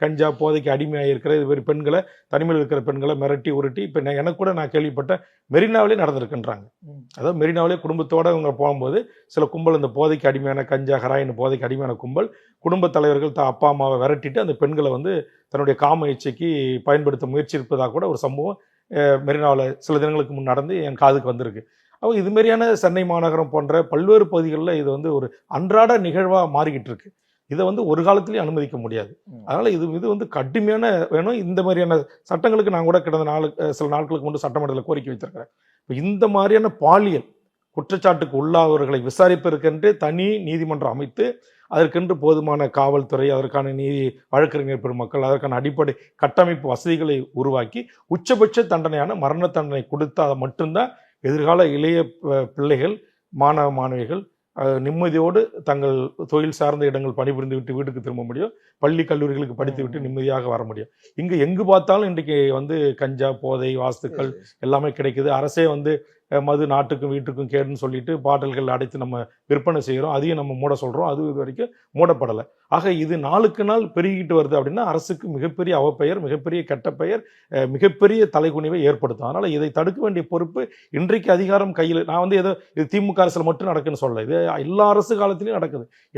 கஞ்சா போதைக்கு அடிமையாக இருக்கிற இது மாதிரி பெண்களை, தனிமையில் இருக்கிற பெண்களை மிரட்டி உருட்டி இப்போ எனக்கு கூட நான் கேள்விப்பட்ட மெரினாவிலே நடந்திருக்குன்றாங்க. அதாவது மெரினாவிலே குடும்பத்தோடு அவங்க போகும்போது சில கும்பல் இந்த போதைக்கு அடிமையான கஞ்சா ஹராயின் போதைக்கு அடிமையான கும்பல் குடும்பத் தலைவர்கள் அப்பா அம்மாவை விரட்டிட்டு அந்த பெண்களை வந்து தன்னுடைய காம இச்சைக்கு பயன்படுத்த முயற்சி இருப்பதாக கூட ஒரு சம்பவம் மெரினாவில் சில தினங்களுக்கு முன் நடந்து என் காதுக்கு வந்திருக்கு. அவங்க இதுமாரியான சென்னை மாநகரம் போன்ற பல்வேறு பகுதிகளில் இது வந்து ஒரு அன்றாட நிகழ்வாக மாறிக்கிட்டு இருக்கு. இதை வந்து ஒரு காலத்திலையும் அனுமதிக்க முடியாது. அதனால் இது வந்து கடுமையான வேணும். இந்த மாதிரியான சட்டங்களுக்கு நான் கூட கடந்த சில நாட்களுக்கு முன்பு சட்டமன்றத்தில் கோரிக்கை வைத்திருக்கிறேன். இப்போ இந்த மாதிரியான பாலியல் குற்றச்சாட்டுக்கு உள்ளாதவர்களை விசாரிப்பதற்கென்றே தனி நீதிமன்றம் அமைத்து அதற்கென்று போதுமான காவல்துறை, அதற்கான நீதி வழக்கறிஞர் பெருமக்கள், அதற்கான அடிப்படை கட்டமைப்பு வசதிகளை உருவாக்கி உச்சபட்ச தண்டனையான மரண தண்டனை கொடுத்தால் மட்டும்தான் எதிர்கால இளைய பிள்ளைகள், மாணவ மாணவிகள் நிம்மதியோடு தங்கள் தொழில் சார்ந்த இடங்கள் பணிபுரிந்து விட்டு வீட்டுக்கு திரும்ப முடியும். பள்ளி கல்லூரிகளுக்கு படித்து விட்டு நிம்மதியாக வர முடியும். இங்கே எங்கு பார்த்தாலும் இன்றைக்கு வந்து கஞ்சா, போதை, வாஸ்துக்கள் எல்லாமே கிடைக்குது. அரசே வந்து மது நாட்டுக்கும் வீட்டுக்கும் கேடுன்னு சொல்லிட்டு பாட்டில்கள் அடைத்து நம்ம விற்பனை செய்கிறோம். அதையும் நம்ம மூட சொல்கிறோம். அது இது வரைக்கும் மூடப்படலை. ஆக இது நாளுக்கு நாள் பெருகிட்டு வருது அப்படின்னா அரசுக்கு மிகப்பெரிய அவப்பெயர், மிகப்பெரிய கெட்ட பெயர், மிகப்பெரிய தலைகுனிவை ஏற்படுத்தும். அதனால் இதை தடுக்க வேண்டிய பொறுப்பு இன்றைக்கு அதிகாரம் கையில். நான் வந்து ஏதோ இது திமுக அரசில் மட்டும் நடக்குன்னு சொல்லலை. இது எல்லா அரசு காலத்திலையும் நடக்குது.